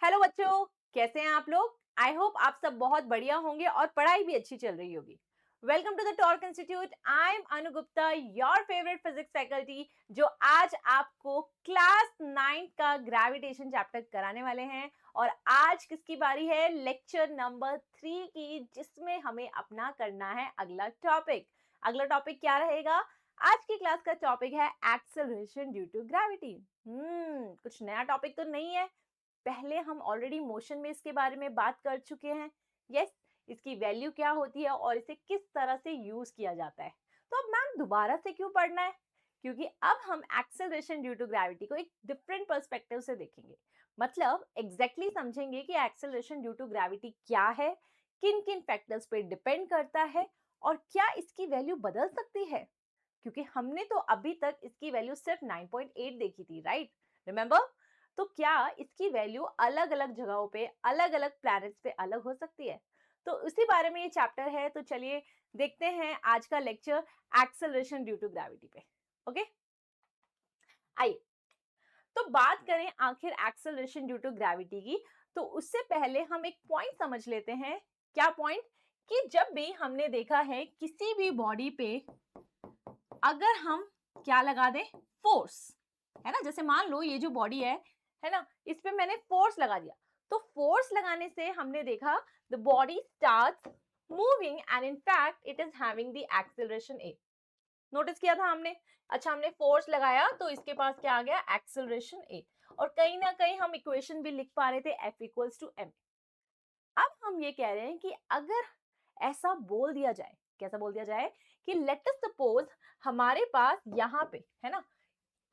Hello बच्चों, कैसे हैं आप लोग। आई होप आप सब बहुत बढ़िया होंगे और पढ़ाई भी अच्छी चल रही होगी। Welcome to the Torque Institute. I am Anu Gupta, your favourite physics faculty, जो आज आपको क्लास 9 का ग्रेविटेशन चैप्टर कराने वाले हैं। और आज किसकी बारी है? लेक्चर नंबर 3 की, जिसमें हमें अपना करना है अगला टॉपिक। अगला टॉपिक क्या रहेगा? आज की क्लास का टॉपिक है एक्सेलरेशन ड्यू टू ग्रेविटी। कुछ नया टॉपिक तो नहीं है। पहले हम ऑलरेडी मोशन में इसके बारे में बात कर चुके हैं। यस, इसकी वैल्यू क्या होती है और इसे किस तरह से यूज किया जाता है। तो अब मैम दोबारा से क्यों पढ़ना है? क्योंकि अब हम एक्सेलरेशन ड्यू टू ग्रेविटी को एक डिफरेंट पर्सपेक्टिव से देखेंगे। मतलब एग्जैक्टली समझेंगे कि एक्सेलरेशन ड्यू टू ग्रेविटी क्या है, किन किन फैक्टर्स पे डिपेंड करता है और क्या इसकी वैल्यू बदल सकती है। क्योंकि हमने तो अभी तक इसकी वैल्यू सिर्फ 9.8 देखी थी, राइट? रिमेंबर? तो क्या इसकी वैल्यू अलग अलग जगहों पे, अलग अलग प्लैनेट्स पे अलग हो सकती है? तो उसी बारे में ये चैप्टर है। तो चलिए देखते हैं आज का lecture acceleration due to gravity पे। ओके, आइए तो बात करें आखिर एक्सेलरेशन ड्यू टू ग्रेविटी की। तो उससे पहले हम एक पॉइंट समझ लेते हैं। क्या पॉइंट? कि जब भी हमने देखा है किसी भी बॉडी पे अगर हम क्या लगा दें, फोर्स, है ना। जैसे मान लो ये जो बॉडी है ना, इस पे मैंने फोर्स लगा दिया। तो फोर्स लगाने से हमने देखा the body starts moving and in fact it is having the acceleration A. Notice किया था हमने। अच्छा, हमने फोर्स लगाया तो इसके पास क्या आ गया? एक्सेलरेशन ए। और कहीं ना कहीं हम इक्वेशन भी लिख पा रहे थे, एफ इक्वल्स टू एम। अब हम ये कह रहे हैं कि अगर ऐसा बोल दिया जाए, कैसा बोल दिया जाए कि लेट अस सपोज हमारे पास यहाँ पे है ना,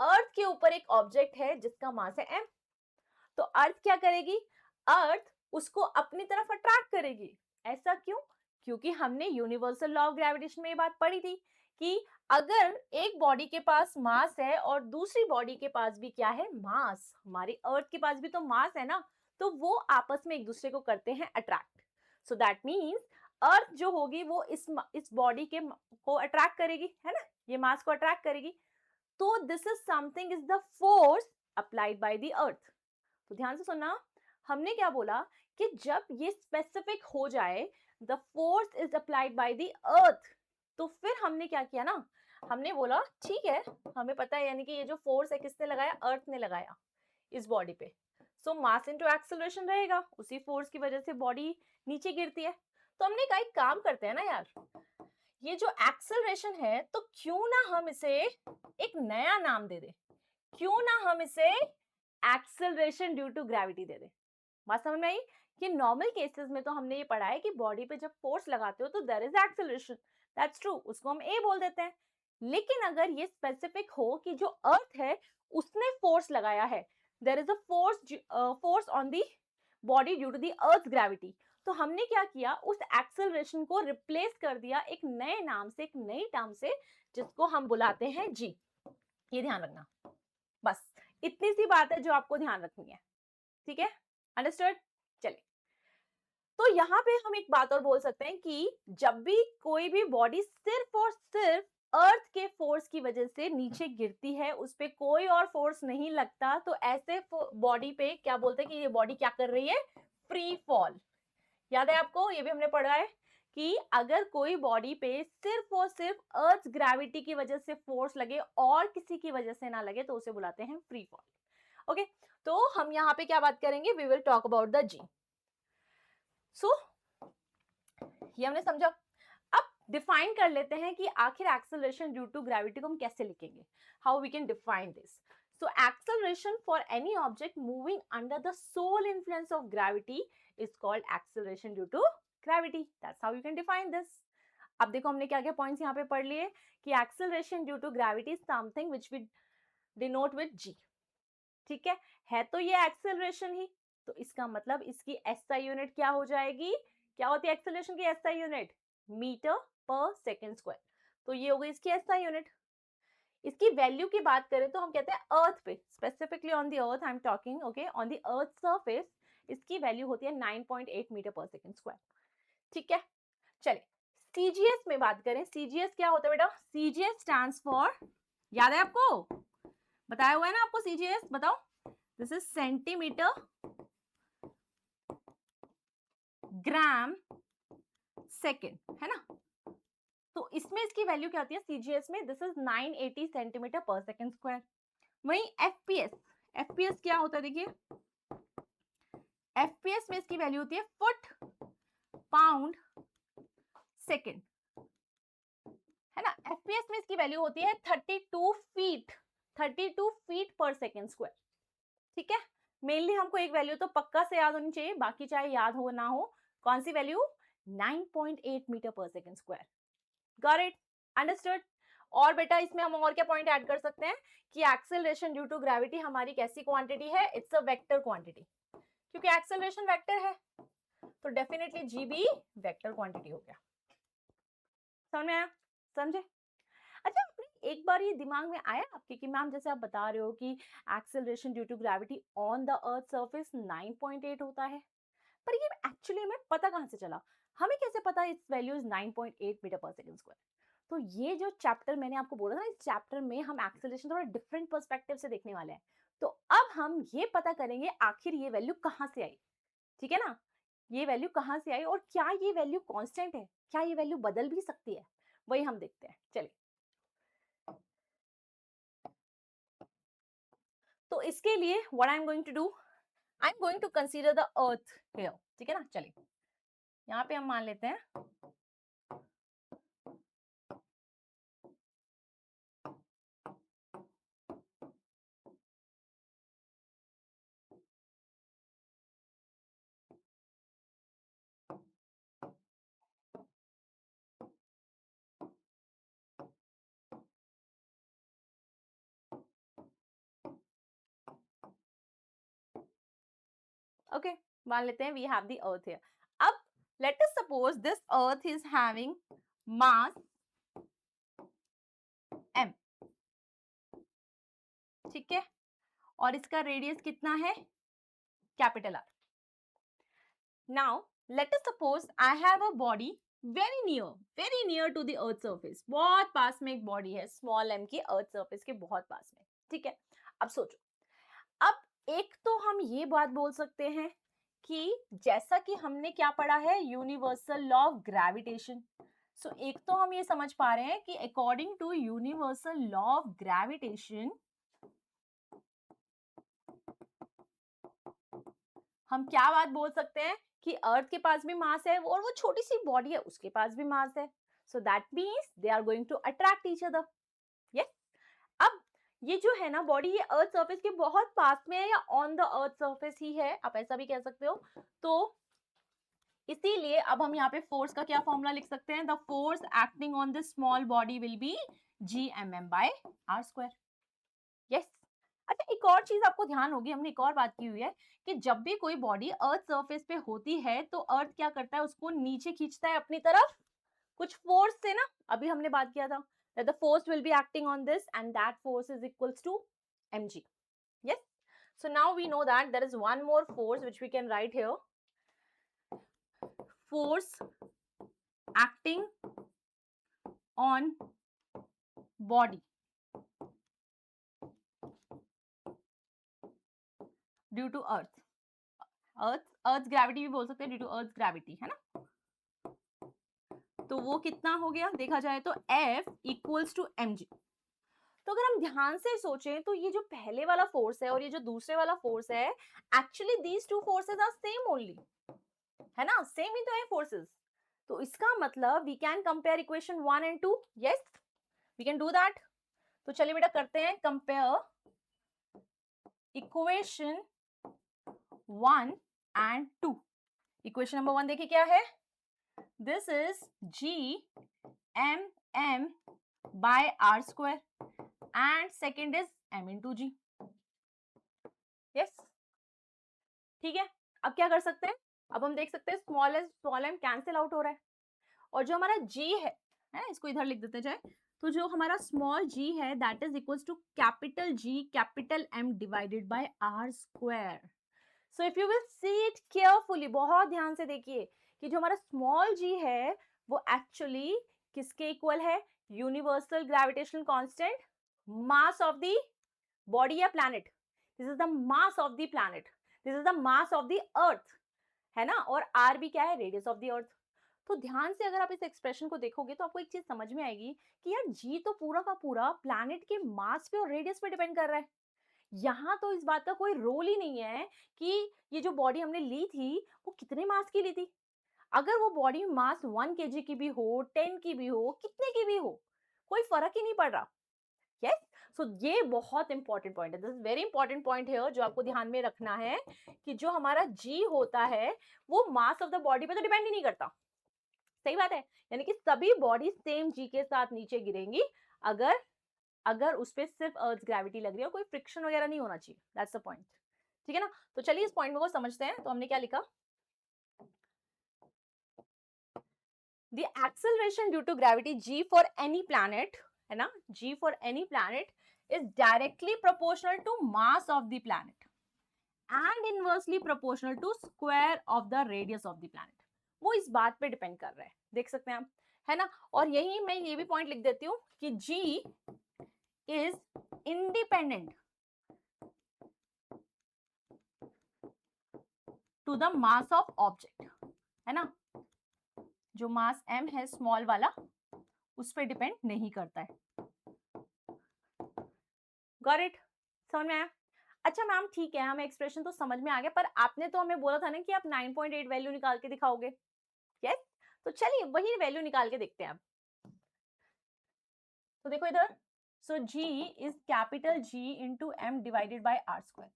अर्थ के ऊपर एक ऑब्जेक्ट है जिसका मास है एम। तो अर्थ क्या करेगी? अर्थ उसको अपनी तरफ अट्रैक्ट करेगी। ऐसा क्यों? क्योंकि हमने यूनिवर्सल लॉ ऑफ ग्रेविटेशन में ये बात पढ़ी थी कि अगर एक बॉडी के पास मास है और दूसरी बॉडी के पास भी क्या है? मास। हमारी अर्थ के पास भी तो मास है ना। तो वो आपस में एक दूसरे को करते हैं attract. So that means earth जो होगी वो इस बॉडी के को अट्रैक्ट करेगी, है ना, ये मास को अट्रैक्ट करेगी। तो this is something is the force applied by the earth. तो ध्यान से सुनना, हमने क्या बोला कि जब ये स्पेसिफिक हो जाए the force is applied by the earth, तो फिर हमने क्या किया ना, हमने बोला ठीक है, हमें पता है यानी कि ये जो फोर्स है किसने लगाया? अर्थ ने लगाया इस बॉडी पे। सो मास इनटू एक्सेलरेशन रहेगा, उसी फोर्स की वजह से बॉडी नीचे गिरती है। तो हमने कहा एक काम करते हैं ना यार, ये जो एक्सेलरेशन है तो क्यों ना हम इसे एक नया नाम दे दें। क्यों ना हम इसे एक्सेलरेशन ड्यू टू ग्रेविटी दे दें। बात समझ में आई? कि नॉर्मल केसेस में तो हमने ये पढ़ा है कि बॉडी पे जब फोर्स लगाते हो तो there is acceleration, that's true, उसको हम ए बोल देते हैं। लेकिन अगर ये स्पेसिफिक हो कि जो अर्थ है उसने फोर्स लगाया है, there is a force on the body due to the earth gravity, तो हमने क्या किया? उस एक्सेलरेशन को रिप्लेस कर दिया एक नए नाम से, एक नई टर्म से, जिसको हम बुलाते हैं जी। ये ध्यान रखना। बस इतनी सी बात है जो आपको ध्यान रखनी है। ठीक है, अंडरस्टूड? चलिए, तो यहाँ पे हम एक बात और बोल सकते हैं कि जब भी कोई भी बॉडी सिर्फ और सिर्फ अर्थ के फोर्स की वजह से नीचे गिरती है, उस पे कोई और फोर्स नहीं लगता, तो ऐसे बॉडी पे क्या बोलते हैं कि ये बॉडी क्या कर रही है? Free fall. याद है आपको? ये भी हमने पढ़ा है कि अगर कोई बॉडी पे सिर्फ और सिर्फ अर्थ ग्रेविटी की वजह से फोर्स लगे और किसी की वजह से ना लगे, तो उसे बुलाते हैं फ्री फॉल। ओके, तो हम यहाँ पे क्या बात करेंगे? We will talk about the g. So ये हमने समझा। अब डिफाइन कर लेते हैं कि आखिर एक्सेलरेशन ड्यू टू ग्रेविटी को हम कैसे लिखेंगे, how we can define this. So acceleration for any object moving under the sole influence of gravity is called acceleration due to gravity. That's how you can define this. अब देखो हमने क्या क्या points यहाँ पे पढ़ लिए कि acceleration due to gravity is something which we denote with g. ठीक है तो ये एक्सेलरेशन ही, तो इसका मतलब इसकी एसआई यूनिट क्या हो जाएगी? क्या होती है एक्सेलरेशन की SI unit? Metre per second square. तो ये हो गई इसकी एसआई यूनिट। इसकी वैल्यू की बात करें तो हम कहते हैं अर्थ पे, specifically on the earth I am talking, okay, on the earth surface इसकी वैल्यू होती है 9.8 मीटर पर सेकेंड स्क्वायर। ठीक है, चलिए सीजीएस में बात करें। सीजीएस क्या होता है बेटा? सीजीएस स्टैंड्स फॉर, याद है आपको? बताया हुआ है ना आपको सीजीएस? बताओ। This is centimetre gram second, है ना। तो इसमें इसकी वैल्यू क्या होती है सीजीएस में, दिस इज 980 सेंटीमीटर पर सेकेंड स्क्वायर। वहीं एफपीएस, एफपीएस क्या होता है देखिए, एफपीएस में इसकी वैल्यू होती है फुट पाउंड सेकेंड, है ना। एफपीएस में इसकी वैल्यू होती है 32 फीट, 32 फीट पर सेकेंड स्क्वायर, ठीक है। मेनली हमको एक वैल्यू तो पक्का से याद होनी चाहिए, बाकी चाहे याद हो ना हो, कौन सी value, 9.8 metre per second square. Got it, understood. और बेटा इसमें हम और क्या पॉइंट ऐड कर सकते हैं कि एक्सेलरेशन ड्यू टू ग्रेविटी हमारी कैसी क्वांटिटी है, इट्स अ वेक्टर क्वांटिटी, क्योंकि एक्सेलरेशन वेक्टर है तो डेफिनेटली जी भी वेक्टर क्वांटिटी हो गया। समझ में आया, समझे। अच्छा एक बार ये दिमाग में आया आपके कि मैम जैसे आप बता रहे हो कि acceleration due to gravity on the earth surface 9.8 होता है, पर ये एक्चुअली में पता कहां से चला, हमें कैसे पता it's value is 9.8 metre per second square. तो ये जो चैप्टर मैंने आपको बोला था ना, इस चैप्टर में हम एक्सेलरेशन थोड़ा डिफरेंट पर्सपेक्टिव से देखने वाले हैं। तो अब हम ये पता करेंगे आखिर ये वैल्यू कहां से आई, ठीक है ना, ये वैल्यू कहां से आई और क्या ये वैल्यू कांस्टेंट है, क्या ये वैल्यू बदल भी सकती है, वही हम देखते हैं। चलिए, तो इसके लिए what I am going to do, I am going to consider the earth here, ठीक है ना। चलिए यहाँ पे हम मान लेते हैं ओके, मान लेते हैं we have the earth here. अब let us suppose this earth is having mass m, ठीक है, और इसका रेडियस कितना है, capital R. Now let us suppose I have a body very near to the earth surface, बहुत पास में एक बॉडी है स्मॉल m की अर्थ सरफेस के बहुत पास में, ठीक है। अब सोचो, अब एक तो हम ये बात बोल सकते हैं कि जैसा कि हमने क्या पढ़ा है universal law of gravitation, so एक तो हम ये समझ पा रहे हैं कि according to universal law of gravitation हम क्या बात बोल सकते हैं कि अर्थ के पास भी मास है और वो छोटी सी बॉडी है उसके पास भी मास है, so that means they are going to attract each other. Yes, अब ये जो है ना बॉडी, ये अर्थ सरफेस के बहुत पास में है या ऑन द अर्थ सरफेस ही है, आप ऐसा भी कह सकते हो। तो इसीलिए अब हम यहाँ पे फोर्स का क्या फॉर्मूला लिख सकते हैं, the force acting on this small body will be GMM by r square. Yes, अच्छा एक और चीज आपको ध्यान होगी, हमने एक और बात की हुई है कि जब भी कोई बॉडी अर्थ सरफेस पे होती है तो अर्थ क्या करता है, उसको नीचे खींचता है अपनी तरफ कुछ फोर्स से ना, अभी हमने बात किया था that the force will be acting on this and that force is equals to mg. Yes, so now we know that there is one more force which we can write here, force acting on body due to earth's gravity भी बोल सकते हैं, due to earth's gravity, है ना। तो वो कितना हो गया देखा जाए तो F equals to mg। तो अगर हम ध्यान से सोचें तो ये जो पहले वाला फोर्स है और ये जो दूसरे वाला फोर्स है, actually these two forces are same only, है ना, सेम ही तो है फोर्सेस। तो इसका मतलब we can compare equation 1 and 2, yes we can do that. तो चलिए बेटा करते हैं compare equation 1 and 2। Equation number 1 देखिए क्या है, this is GMM by r square and second is m into G. Yes, ठीक है। अब क्या कर सकते हैं, अब हम देख सकते हैं स्मॉल m कैंसिल आउट हो रहा है और जो हमारा g है इसको इधर लिख देते जाए, तो जो हमारा स्मॉल g है that is equals to capital G capital M divided by r square. So if you will see it carefully, बहुत ध्यान से देखिए कि जो हमारा स्मॉल g है वो एक्चुअली किसके इक्वल है, universal gravitational constant, mass of the body या planet, this is the mass of the planet, this is the mass of the earth, है ना, और आर भी क्या है, रेडियस ऑफ द अर्थ। तो ध्यान से अगर आप इस एक्सप्रेशन को देखोगे तो आपको एक चीज समझ में आएगी कि यार जी तो पूरा का पूरा प्लैनेट के मास पे और रेडियस पे डिपेंड कर रहा है। यहाँ तो इस बात का कोई रोल ही नहीं है कि ये जो बॉडी हमने ली थी वो कितने मास की ली थी। अगर वो बॉडी मास 1 kg की भी हो, 10 की भी हो, कितने की भी हो, कोई फर्क ही नहीं पड़ रहा। यस, सो ये बहुत इंपॉर्टेंट पॉइंट है, this is very important point है जो आपको ध्यान में रखना है कि जो हमारा जी होता है वो मास ऑफ द बॉडी पे तो डिपेंड ही नहीं करता। सही बात है, यानी कि सभी बॉडी सेम जी के साथ नीचे गिरेंगी अगर अगर उस पर सिर्फ अर्थ ग्रेविटी लग रही है, कोई फ्रिक्शन वगैरह नहीं होना चाहिए, दैट्स द पॉइंट। ठीक है ना, तो चलिए इस पॉइंट को समझते हैं। तो हमने क्या लिखा, the acceleration due to gravity g for any planet, है ना, g for any planet is directly proportional to mass of the planet and inversely proportional to square of the radius of the planet. वो इस बात पे depend कर रहा है, देख सकते हैं आप, है ना। और यही मैं ये भी पॉइंट लिख देती हूँ कि g is independent to the mass of object, है ना, जो मास m है स्मॉल वाला उस पर डिपेंड नहीं करता है। गॉट इट, समझ में आया। अच्छा मैम ठीक है, हमें एक्सप्रेशन तो समझ में आ गया, पर आपने तो हमें बोला था ना कि आप 9.8 वैल्यू निकाल के दिखाओगे। यस, तो चलिए वही वैल्यू निकाल के देखते हैं अब। तो देखो इधर, so g is capital G into M divided by R square.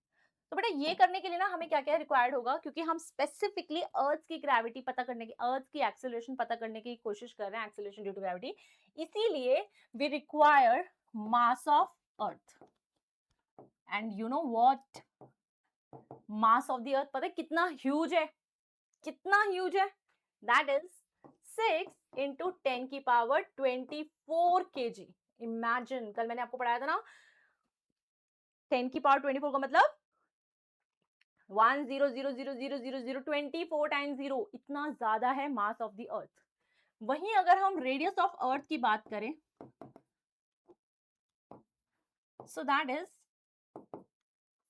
तो बेटा ये करने के लिए ना हमें क्या क्या रिक्वायर्ड होगा, क्योंकि हम स्पेसिफिकली अर्थ की ग्रेविटी पता करने की, अर्थ की एक्सेलरेशन पता करने की कोशिश कर रहे हैं, एक्सेलरेशन ड्यू टू ग्रेविटी, इसीलिए we require mass of earth. And you know what, mass of the earth पता है कितना ह्यूज है, कितना ह्यूज है, दैट इज 6 इंटू 10 की पावर 24 kg। इमेजिन, कल मैंने आपको पढ़ाया था ना 10 की पावर 24 का मतलब 100000024 टाइम्स 0, इतना ज्यादा है मास ऑफ द अर्थ। वहीं अगर हम रेडियस ऑफ अर्थ की बात करें, so that is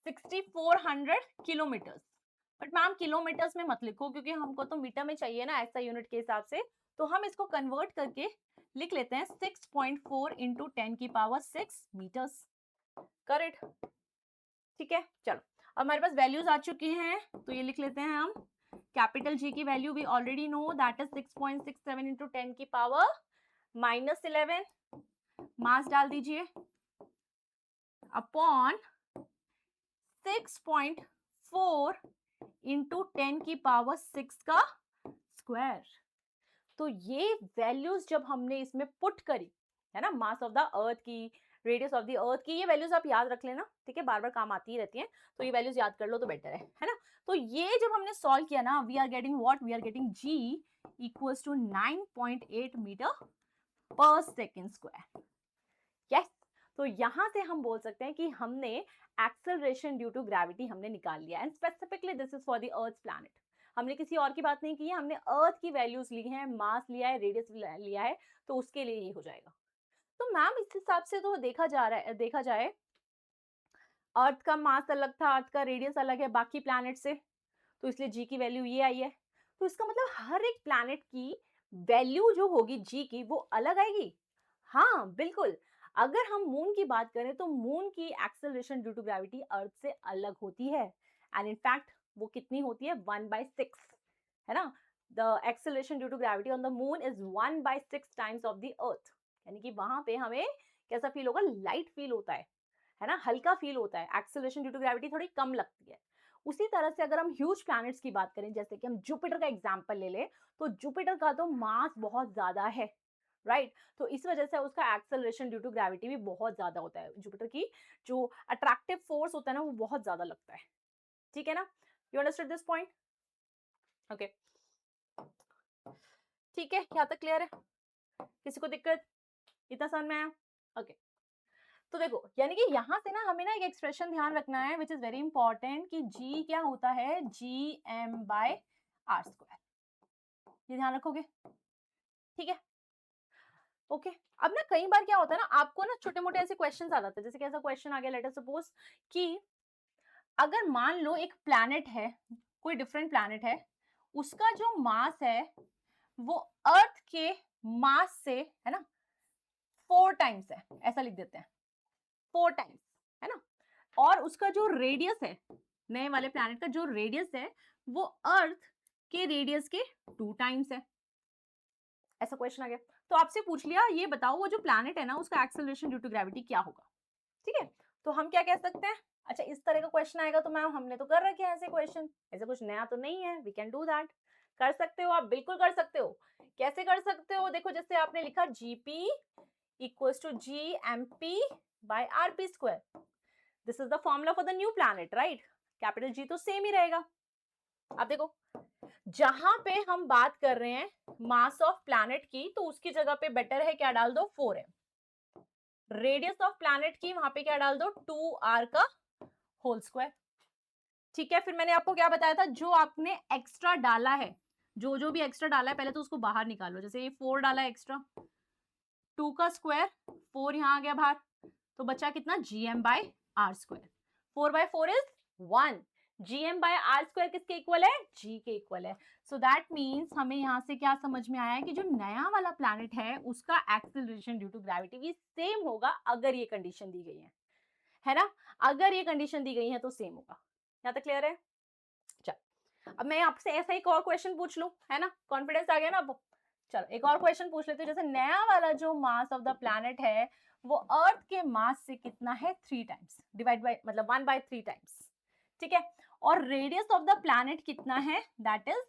6400 kilometres. But ma'am kilometres में मत लिखो क्योंकि हमको तो मीटर में चाहिए ना ऐसा यूनिट के हिसाब से, तो हम इसको कन्वर्ट करके लिख लेते हैं 6.4 इंटू 10 की पावर 6 मीटर्स। करेक्ट, ठीक है। चलो अब हमारे पास वैल्यूज आ चुकी हैं, तो ये लिख लेते हैं हम। कैपिटल जी की value we already know, that is 6.67 into 10 की पावर -11। मास डाल दीजिए अपॉन 6.4 इंटू 10 की पावर 6 का स्क्वायर। तो ये वैल्यूज जब हमने इसमें पुट करी, है ना, मास ऑफ द अर्थ की, रेडियस ऑफ द अर्थ की, ये वैल्यूज आप याद रख लेना, ठीक है, बार बार काम आती ही रहती हैं, तो ये वैल्यूज याद कर लो तो बेटर है ना। तो ये जब हमने सॉल्व किया ना, we are getting what, we are getting g equals to 9.8 metre per second square. Yes, तो यहां से हम बोल सकते हैं कि हमने एक्सेलरेशन ड्यू टू ग्रेविटी हमने निकाल लिया, and specifically this is for the earth planet. हमने किसी और की बात नहीं की है, हमने अर्थ की वैल्यूज ली हैं, मास लिया है, रेडियस लिया है, तो उसके लिए ये हो जाएगा। तो मैम इस हिसाब से तो देखा जा रहा है, देखा जाए अर्थ का मास अलग था, अर्थ का रेडियस अलग है बाकी प्लैनेट से, तो इसलिए जी की वैल्यू ये आई है। तो इसका मतलब हर एक प्लैनेट की वैल्यू जो होगी जी की वो अलग आएगी। हाँ बिल्कुल, अगर हम मून की बात करें तो मून की एक्सेलरेशन ड्यू टू ग्रेविटी अर्थ से अलग होती है, एंड इनफैक्ट वो कितनी होती है, 1/6, है ना। The acceleration due to gravity on the moon is 1/6 times of the earth, यानी कि वहां पे हमें कैसा फील होगा, लाइट फील होता है ना, हल्का फील होता है, एक्सेलरेशन ड्यू टू ग्रेविटी थोड़ी कम लगती है। उसी तरह से अगर हम ह्यूज प्लैनेट्स की बात करें, जैसे कि हम जुपिटर का एग्जांपल ले लें, तो जुपिटर का तो मास बहुत ज्यादा है, राइट, तो इस वजह से उसका एक्सेलरेशन ड्यू टू ग्रेविटी भी बहुत ज्यादा होता है, जुपिटर की जो अट्रैक्टिव फोर्स होता है ना वो बहुत ज्यादा लगता है। ठीक है ना, you understood this point, okay, ठीक है, यहाँ तक क्लियर है, किसी को दिक्कत, इतना समझ में आया, ओके। तो देखो यानी कि यहाँ से ना हमें ना एक एक्सप्रेशन ध्यान रखना है विच इज वेरी इंपॉर्टेंट, कि g क्या होता है, gm/r², ये ध्यान रखोगे, ठीक है, ओके। अब ना कई बार क्या होता है ना, आपको ना छोटे मोटे ऐसे क्वेश्चन आ जाते हैं, जैसे कि ऐसा क्वेश्चन आ गया, लेट अस सपोज कि अगर मान लो एक प्लैनेट है, कोई डिफरेंट प्लैनेट है, उसका जो मास है वो अर्थ के मास से, है ना, 4 टाइम्स है, ऐसा लिख देते हैं 4 टाइम्स, है ना। और उसका जो रेडियस है, नए वाले प्लैनेट का जो रेडियस है वो अर्थ के रेडियस के 2 टाइम्स है। ऐसा क्वेश्चन आ गया तो आपसे पूछ लिया ये बताओ वो जो प्लैनेट है ना उसका एक्सेलरेशन ड्यू टू ग्रेविटी क्या होगा। ठीक है, तो हम क्या कह सकते हैं, अच्छा इस तरह का क्वेश्चन आएगा तो मैम हमने तो कर रखे हैं ऐसे क्वेश्चन, ऐसे कुछ नया तो नहीं है, वी कैन डू दैट। कर सकते हो आप, बिल्कुल कर सकते हो। कैसे कर सकते हो, देखो जैसे आपने लिखा GP equals to G M P by R P square, this is the formula for the new planet, right. Capital G तो सेम ही रहेगा। अब देखो जहां पे हम बात कर रहे हैं मास ऑफ प्लैनेट की तो उसकी जगह पे बेटर है क्या डाल दो 4m, रेडियस ऑफ प्लैनेट की वहां पे क्या डाल दो 2r का होल स्क्वायर। ठीक है, फिर मैंने आपको क्या बताया था, जो आपने एक्स्ट्रा डाला है, जो जो भी एक्स्ट्रा डाला है पहले तो उसको बाहर निकालो। जैसे ये 4 डाला एक्स्ट्रा, 2 का स्क्वायर, 4 यहां आ गया बाहर, तो बचा कितना gm बाय आर स्क्वायर। 4 बाय 4 is 1, gm by r square किसके इक्वल है, g के इक्वल है। सो दैट मीन्स हमें यहाँ से क्या समझ में आया है कि जो नया वाला प्लैनेट है उसका एक्सेलरेशन ड्यू टू ग्रेविटी भी सेम होगा अगर ये कंडीशन दी गई है ना। अगर ये कंडीशन दी गई है तो सेम होगा। यहाँ तक क्लियर है। चल अब मैं आपसे ऐसा एक और क्वेश्चन पूछ लूं, है ना, कॉन्फिडेंस आ गया ना अब। चलो एक और क्वेश्चन पूछ लेते हैं, जैसे नया वाला जो मास ऑफ द प्लैनेट है वो अर्थ के मास से कितना है 3 टाइम्स, डिवाइड बाय मतलब 1/3 टाइम्स। ठीक है, और रेडियस ऑफ द प्लैनेट कितना है, that is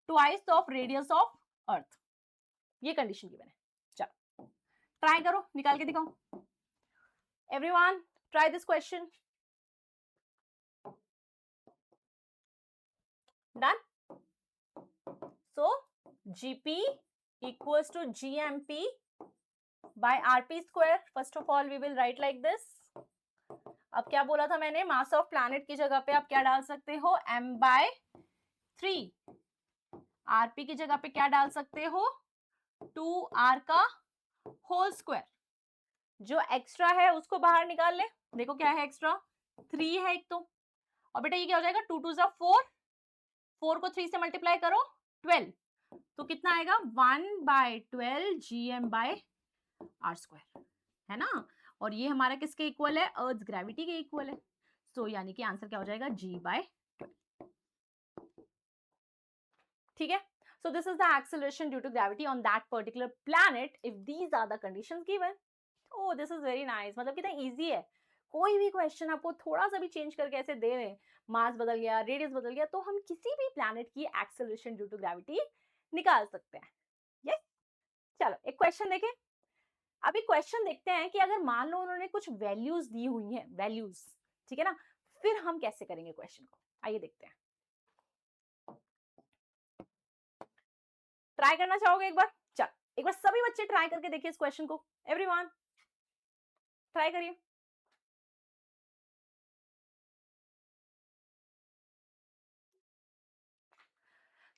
twice of radius of earth. ये कंडीशन गिवन है। चलो ट्राई करो, निकाल के दिखाओ। Everyone try this question. Done. So gp equals to gmp by rp square. First of all we will write like this. अब क्या बोला था मैंने, मास ऑफ प्लैनेट की जगह पे आप क्या डाल सकते हो, m/3। rp की जगह पे क्या डाल सकते हो, 2r का होल स्क्वायर। जो एक्स्ट्रा है उसको बाहर निकाल ले, देखो क्या है एक्स्ट्रा, 3 है एक तो, और बेटा ये क्या हो जाएगा, 2 2 4, 4 को 3 से मल्टीप्लाई करो 12, तो कितना आएगा 1/12 gm बाय आर स्क्वायर, है ना। और ये हमारा किसके इक्वल है, अर्थ ग्रेविटी के इक्वल है। सो यानी कि आंसर क्या हो जाएगा, g/12। ठीक है, so this is the acceleration due to gravity on that particular planet if these are the conditions given. oh this is very nice, मतलब कितना इजी है। कोई भी क्वेश्चन आपको थोड़ा सा भी चेंज करके ऐसे दे रहे हैं, मास बदल गया, रेडियस बदल गया, तो हम किसी भी प्लैनेट की एक्सेलरेशन ड्यू टू ग्रेविटी निकाल सकते हैं। यस, चलो एक क्वेश्चन देखें। अभी क्वेश्चन देखते हैं कि अगर मान लो उन्होंने कुछ वैल्यूज दी हुई हैं, वैल्यूज, ठीक है ना, फिर हम कैसे करेंगे क्वेश्चन को, आइए देखते हैं। ट्राई करना चाहोगे एक बार, चल एक बार सभी बच्चे ट्राई करके देखिए इस क्वेश्चन को, एवरीवन ट्राई करिए।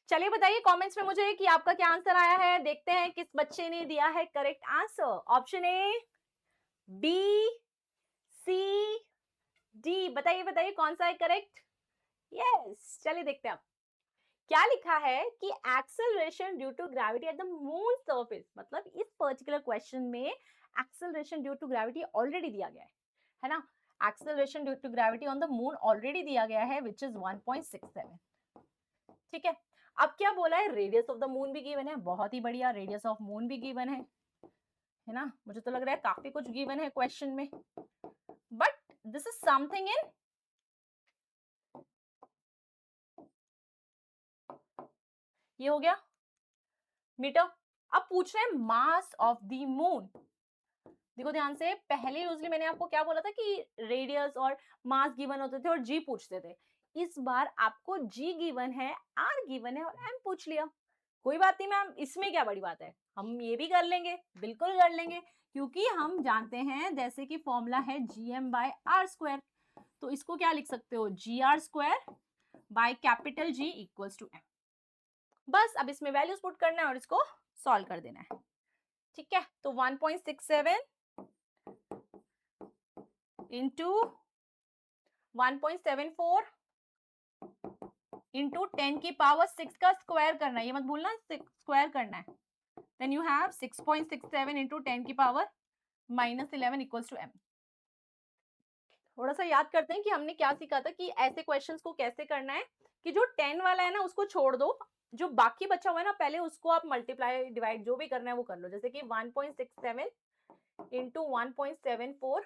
चलिए बताइए कमेंट्स में मुझे कि आपका क्या आंसर आया है, देखते हैं किस बच्चे ने दिया है correct answer. Option A, B, C, D, बताइए बताइए कौन सा है करेक्ट। यस, चलिए देखते हैं आप क्या लिखा है कि acceleration due to gravity at the moon surface, मतलब इस पर्टिकुलर क्वेश्चन में acceleration due to gravity already दिया गया है ना। Acceleration due to gravity on the moon already दिया गया है विच इज 1.67। ठीक है, अब क्या बोला है, रेडियस ऑफ द मून भी गिवन है, बहुत ही बढ़िया, रेडियस ऑफ मून भी गिवन है ना। मुझे तो लग रहा है काफी कुछ गिवन है क्वेश्चन में, but this is something in, ये हो गया मीटर। अब पूछ रहे हैं मास ऑफ द मून। देखो ध्यान से, पहले यूजली मैंने आपको क्या बोला था कि रेडियस और मास गिवन होते थे और जी पूछते थे। इस बार आपको जी गिवन है, आर गिवन है और एम पूछ लिया। कोई बात नहीं मैम, इसमें क्या बड़ी बात है, हम ये भी कर लेंगे, बिल्कुल कर लेंगे, क्योंकि हम जानते हैं जैसे कि फॉर्मूला है gm बाय आर स्क्वायर, तो इसको क्या लिख सकते हो, gr square by capital G equals to m। बस अब इसमें वैल्यूज पुट करना है और इसको सॉल्व कर देना है। ठीक है, तो 1.67 into 1.74 इंटू 10 की पावर 6 का स्क्वायर करना है, ये मत भूलना, स्क्वायर करना है। देन यू हैव 6.67 इंटू 10 की पावर -11 इक्वल्स टू m। थोड़ा सा याद करते हैं कि हमने क्या सीखा था कि ऐसे क्वेश्चंस को कैसे करना है, कि जो 10 वाला है ना उसको छोड़ दो, जो बाकी बचा हुआ है ना पहले उसको आप मल्टीप्लाई डिवाइड जो भी करना है वो कर लो। जैसे कि 1.67 इंटू 1.74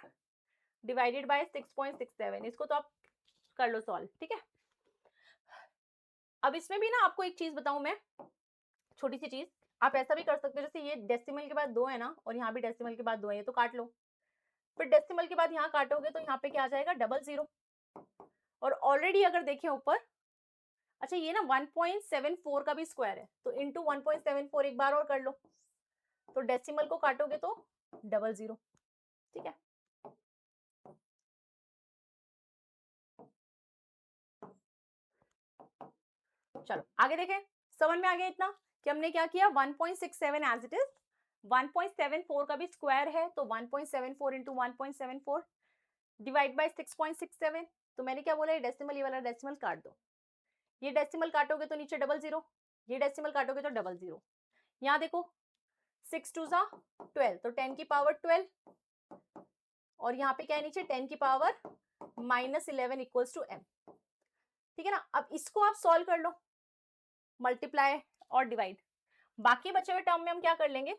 डिवाइडेड बाय 6.67, इसको तो आप कर लो सॉल्व, ठीक है। अब इसमें भी ना आपको एक चीज बताऊं मैं, छोटी सी चीज, आप ऐसा भी कर सकते हो, जैसे ये डेसिमल के बाद 2 है ना और यहाँ भी डेसिमल के बाद 2 है, ये तो काट लो। फिर डेसिमल के बाद यहाँ काटोगे तो यहाँ पे क्या आ जाएगा, डबल जीरो। और ऑलरेडी अगर देखें ऊपर, अच्छा ये ना 1.74 का भी स्क्वायर है, तो इंटू 1.74 एक बार और कर लो, तो डेसिमल को काटोगे तो डबल जीरो, ठीक है। चलो आगे देखें, समझ में आ गया इतना कि हमने क्या किया, 1.67 एज इट इज, 1.74 का भी स्क्वायर है तो 1.74 इंटू 1.74 डिवाइड बाय 6.67। तो मैंने क्या बोला, ये डेसिमल, ये वाला डेसिमल काट दो, ये डेसिमल काटोगे तो नीचे डबल जीरो, ये डेसिमल काटोगे तो डबल जीरो। यहाँ देखो 6 2 सा 12, तो 10 की पावर 12 और यहाँ पे क्या है नीचे 10 की पावर -11 इक्वल्स टू m, ठीक है ना। अब इसको आप सॉल्व कर लो, मल्टीप्लाई और डिवाइड, बाकी बचे हुए टर्म में हम क्या कर लेंगे,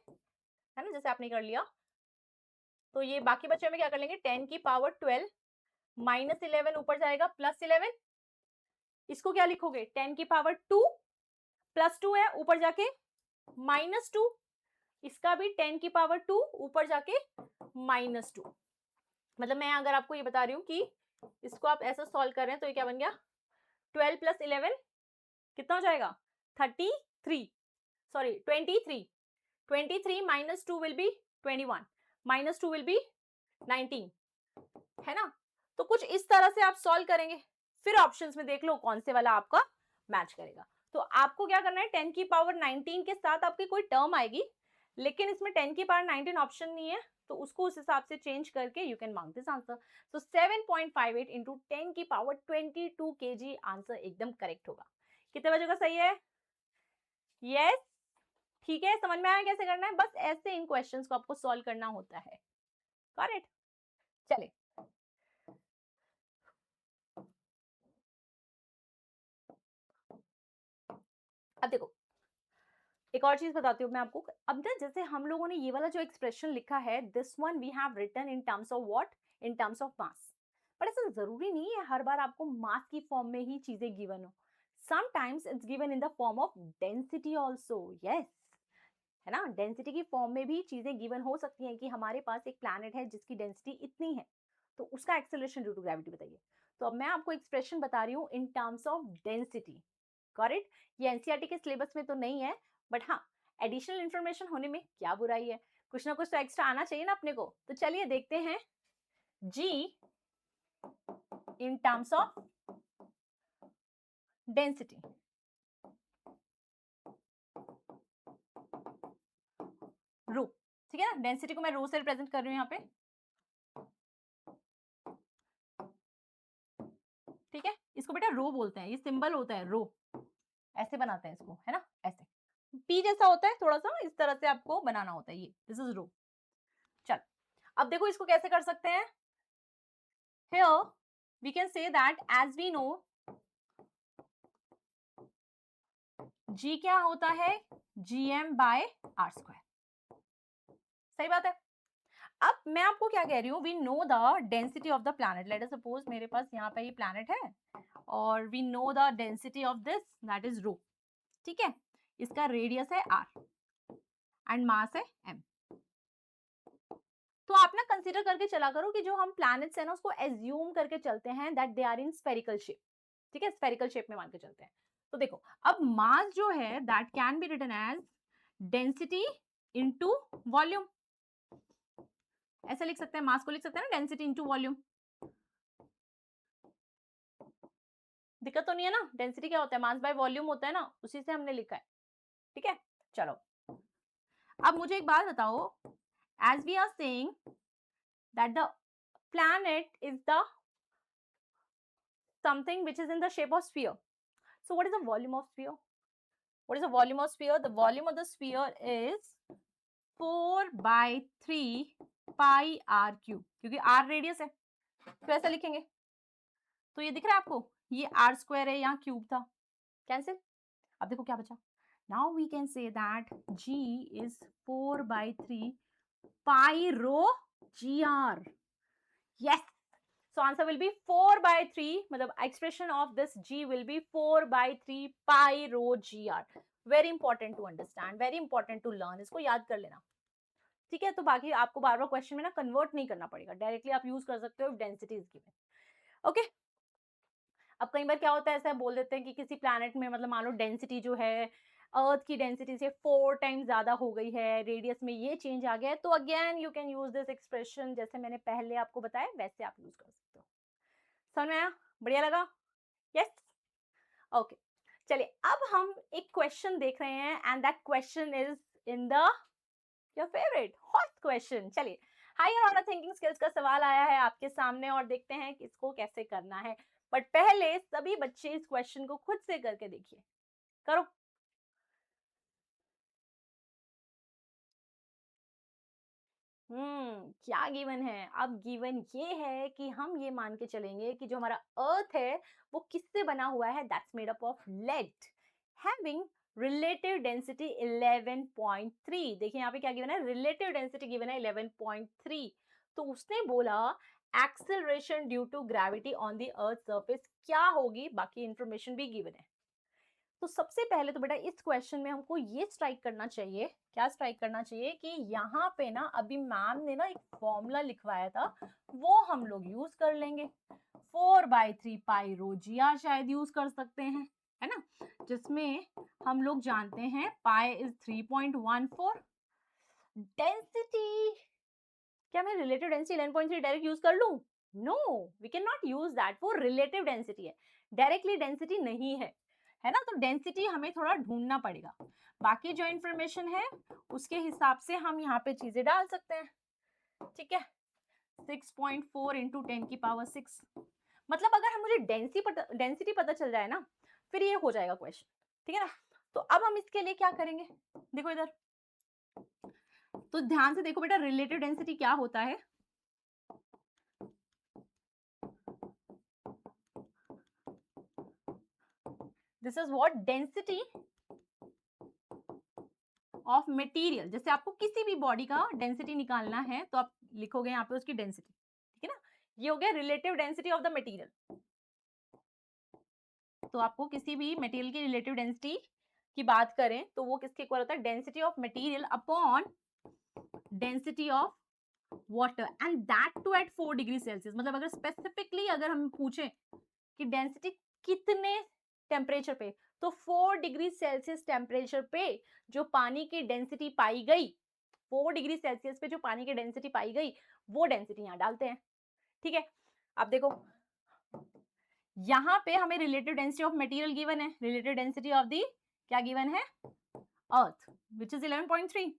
है ना, जैसे आपने कर लिया, तो ये बाकी बचे में क्या कर लेंगे, 10 की पावर 12 -11 ऊपर जाएगा +11, इसको क्या लिखोगे, 10 की पावर 2 +2 है ऊपर जाके -2, इसका भी 10 की पावर 2 ऊपर जाके -2। मतलब मैं अगर आपको ये बता रही हूँ कि इसको आप ऐसा सॉल्व कर रहे हैं तो ये क्या बन गया, 12 + 11 कितना हो जाएगा, 33, sorry 23, 23 -2 will be 21, -2 will be 19, है ना। तो कुछ इस तरह से आप सॉल्व करेंगे, फिर ऑप्शंस में देख लो कौन से वाला आपका मैच करेगा। तो आपको क्या करना है, 10 की पावर 19 के साथ आपकी कोई टर्म आएगी, लेकिन इसमें 10 की पावर 19 ऑप्शन नहीं है, तो उसको उस हिसाब से चेंज करके you can mark this answer. So 7.58 into 10 की पावर 22 kg आंसर एकदम करेक्ट होगा। कितने बजे का सही है, यस, ठीक है, समझ में आया कैसे करना है, बस ऐसे इन क्वेश्चंस को आपको सॉल्व करना होता है, करेक्ट। चले, अब देखो एक और चीज बताती हूँ मैं आपको। अब ना जैसे हम लोगों ने ये वाला जो एक्सप्रेशन लिखा है, this one we have written in terms of what, in terms of mass, पर ऐसा जरूरी नहीं है हर बार आपको मास की फॉर्म में ही चीजें गिवन हो, sometimes it's given in the form of density also, yes, है ना, डेंसिटी की फॉर्म में भी चीजें गिवन हो सकती हैं कि हमारे पास एक प्लैनेट है जिसकी डेंसिटी इतनी है, तो उसका एक्सेलरेशन ड्यू टू ग्रेविटी बताइए। तो अब मैं आपको एक्सप्रेशन बता रही हूँ इन टर्म्स ऑफ डेंसिटी, करेक्ट। ये एनसीईआरटी के सिलेबस में तो नहीं है, बट हाँ एडिशनल इंफॉर्मेशन होने में क्या बुराई है, कुछ ना कुछ तो एक्स्ट्रा आना चाहिए ना अपने को। तो चलिए देखते हैं, जी इन टर्म्स ऑफ डेंसिटी, रो, ठीक है ना, डेंसिटी को मैं रो से रिप्रेजेंट कर रही हूँ यहाँ पे, ठीक है, इसको बेटा रो बोलते हैं, ये सिंबल होता है रो, ऐसे बनाते हैं इसको, है ना, ऐसे पी जैसा होता है थोड़ा सा, इस तरह से आपको बनाना होता है, ये दिस इज रो। चल अब देखो इसको कैसे कर सकते हैं, here we can say that as we know g क्या होता है, gm/r², सही बात है। अब मैं आपको क्या कह रही हूँ, we know the density of the planet, let us suppose मेरे पास यहाँ पे ये प्लैनेट है और we know the density of this, that is rho, ठीक है, इसका रेडियस है r एंड मास है m। तो आप ना कंसीडर करके चला करो कि जो हम प्लैनेट्स है ना उसको एज्यूम करके चलते हैं that they are in spherical shape, ठीक है, स्फेरिकल शेप में मान के चलते हैं। तो देखो अब मास जो है that can be written as density into volume, ऐसे लिख सकते हैं, मास को लिख सकते हैं ना डेंसिटी इनटू वॉल्यूम, दिक्कत तो नहीं है ना, डेंसिटी क्या होता है, मास बाय वॉल्यूम होता है ना, उसी से हमने लिखा है, ठीक है। चलो अब मुझे एक बात बताओ, as we are saying that the planet is the something which is in the shape of sphere, So what is the volume of sphere? What is the volume of sphere? The volume of the sphere is 4/3 pi r cube, क्योंकि r radius है तो ऐसा लिखेंगे। तो ये दिख रहा है आपको, ये r स्क्वायर है, यहाँ क्यूब था, कैंसिल। अब देखो क्या बचा। Now we can say that g is 4/3 pi rho gr. Yes. So answer will be 4/3, मतलब expression of this g will be 4/3 pi rho gr. Very important to understand, very important to learn. इसको याद कर लेना, ठीक है। तो बाकी आपको बार बार क्वेश्चन में ना कन्वर्ट नहीं करना पड़ेगा, डायरेक्टली आप यूज कर सकते हो डेंसिटी इज गिवन। ओके। अब कई बार क्या होता है, ऐसा बोल देते हैं कि किसी प्लैनेट में मतलब मान लो डेंसिटी जो है अर्थ की डेंसिटी से 4 टाइम्स ज्यादा हो गई है, रेडियस में ये चेंज आ गया है, तो again you can use this expression, जैसे मैंने पहले आपको बताया वैसे आप यूज कर सकते हो। समझ में आया? बढ़िया लगा? यस। ओके, चलिए अब हम एक क्वेश्चन देख रहे हैं and that question is in the your favourite hot question. चलिए, हायर ऑर्डर थिंकिंग स्किल्स का सवाल आया है आपके सामने और देखते हैं कि इसको कैसे करना है। बट पहले सभी बच्चे इस क्वेश्चन को खुद से करके देखिए। करो। क्या गिवन है? अब गिवन ये है कि हम ये मान के चलेंगे कि जो हमारा अर्थ है वो किससे बना हुआ है, that's made up of lead having relative density 11.3। देखिए यहाँ पे क्या गिवन है, रिलेटिव डेंसिटी गिवन है 11.3। तो उसने बोला acceleration due to gravity on the earth surface क्या होगी, बाकी इंफॉर्मेशन भी गिवन है। तो सबसे पहले तो बेटा इस क्वेश्चन में हमको ये स्ट्राइक करना चाहिए, क्या स्ट्राइक करना चाहिए कि यहाँ पे ना अभी मैम ने ना एक फॉर्मूला लिखवाया था, वो हम लोग यूज कर लेंगे। 4/3 पाई रो जी आर शायद यूज कर सकते हैं, है ना, जिसमें हम लोग जानते हैं पाई इज 3.14। डेंसिटी, क्या मैं रिलेटिव डेंसिटी 11.3 डायरेक्ट यूज कर लूं? No, we can not use that, वो रिलेटिव डेंसिटी है, डायरेक्टली डेंसिटी नहीं है ना। तो डेंसिटी हमें थोड़ा ढूंढना पड़ेगा। बाकी जो इंफॉर्मेशन है उसके हिसाब से हम यहाँ पे चीजें डाल सकते हैं, ठीक है। 6.4 इंटू 10⁶, मतलब अगर हम मुझे डेंसिटी पता चल जाए ना, फिर ये हो जाएगा क्वेश्चन, ठीक है ना। तो अब हम इसके लिए क्या करेंगे, देखो इधर, तो ध्यान से देखो बेटा, रिलेटिव डेंसिटी क्या होता है। This is what density of material. जैसे आपको किसी भी बॉडी का डेंसिटी निकालना है तो आप लिखोगे यहाँ पे उसकी डेंसिटी, ठीक है ना। ये हो गया relative density of the material. तो आपको किसी भी मटेरियल की रिलेटिव डेंसिटी की बात करें तो वो किसके इक्वल होता है, density of material upon density of water, and that too at 4 degree Celsius. मतलब अगर स्पेसिफिकली अगर हम पूछें कि डेंसिटी कितने टेम्परेचर पे, तो 4 डिग्री सेल्सियस टेम्परेचर पे जो पानी की डेंसिटी पाई गई, 4 डिग्री सेल्सियस पे जो पानी की डेंसिटी पाई गई, वो डेंसिटी यहां डालते हैं, ठीक है। अब देखो यहां पे हमें relative density of material given है, रिलेटिव डेंसिटी ऑफ दी क्या गिवन है, earth, which is 11.3,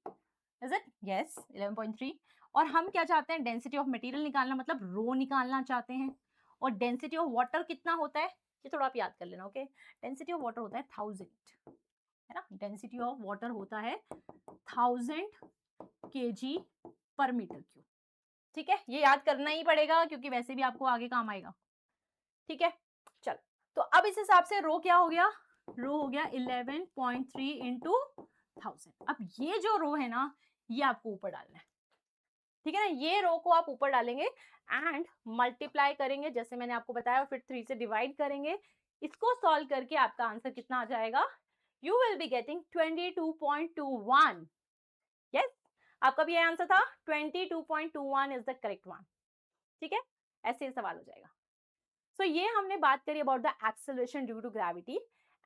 is it? Yes, 11.3। और हम क्या चाहते हैं, डेंसिटी ऑफ मटेरियल निकालना, मतलब रो निकालना चाहते हैं। और डेंसिटी ऑफ वाटर कितना होता है, ये थोड़ा आप याद कर लेना, ओके। डेंसिटी ऑफ वाटर होता है 1000, है ना। डेंसिटी ऑफ वाटर होता है 1000 kg पर मीटर क्यूब, ठीक है। ये याद करना ही पड़ेगा क्योंकि वैसे भी आपको आगे काम आएगा, ठीक है। चल, तो अब इस हिसाब से रो क्या हो गया, रो हो गया 11.3 इंटू 1000। अब ये जो रो है ना, ये आपको ऊपर डालना है, ठीक है ना। ये रो को आप ऊपर डालेंगे एंड मल्टीप्लाई करेंगे, जैसे मैंने आपको बताया, फिर 3 से डिवाइड करेंगे। इसको सॉल्व करके आपका आंसर कितना आ जाएगा, you will be getting 22.21। Yes, आपका भी ये आंसर था, 22.21 इज द करेक्ट वन, ठीक है। ऐसे ही सवाल हो जाएगा। सो ये हमने बात करी about the acceleration due to gravity.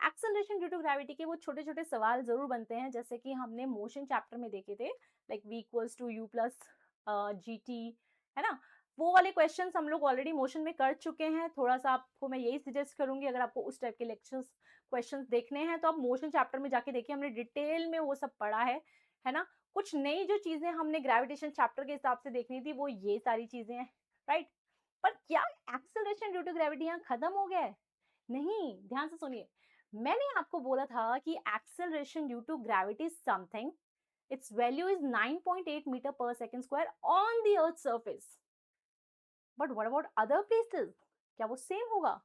Acceleration due to gravity के वो छोटे छोटे सवाल जरूर बनते हैं, जैसे कि हमने मोशन चैप्टर में देखे थे, like v equals to u plus G T, है ना। वो वाले क्वेश्चंस हम लोग ऑलरेडी मोशन में कर चुके हैं। थोड़ा सा आपको मैं यही सजेस्ट करूंगी, अगर आपको उस टाइप के लेक्चर्स क्वेश्चंस देखने हैं तो आप मोशन चैप्टर में जाके देखिए, हमने डिटेल में वो सब पढ़ा है ना। कुछ नई जो चीजें हमने ग्रेविटेशन चैप्टर के हिसाब से देखनी थी वो ये सारी चीजें हैं, राइट। पर क्या एक्सेलरेशन ड्यू टू ग्रेविटी यहाँ खत्म हो गया है? नहीं, ध्यान से सुनिए। मैंने आपको बोला था कि acceleration due to gravity is something, its value is 9.8 metre per second square on the earth surface. But what about other places? क्या वो सेम होगा?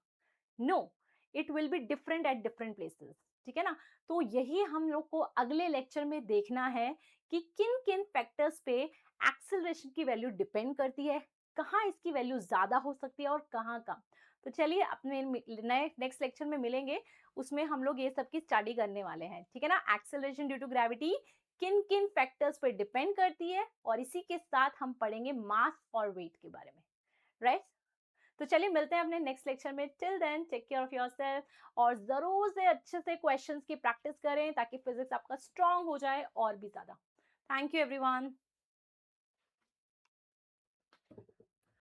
No, it will be different at different places. ठीक है ना? तो यही हम लोग को अगले लेक्चर में देखना है कि किन किन फैक्टर्स पे एक्सेलरेशन की वैल्यू डिपेंड करती है, कहाँ इसकी वैल्यू ज्यादा हो सकती है और कहाँ कम। तो चलिए अपने नए नेक्स्ट लेक्चर में मिलेंगे, उसमें हम लोग ये सब की स्टडी करने वाले हैं। ठीक है ना? एक्सेलरेशन ड्यू टू ग्रेविटी किन किन फैक्टर्स पे डिपेंड करती है, और इसी के साथ हम पढ़ेंगे मास और वेट के बारे में। राइट? तो चलिए मिलते हैं अपने नेक्स्ट लेक्चर में। Till then take care of yourself, और जरूर से अच्छे से क्वेश्चंस की प्रैक्टिस करें ताकि फिजिक्स आपका स्ट्रांग हो जाए और भी ज्यादा। Thank you everyone.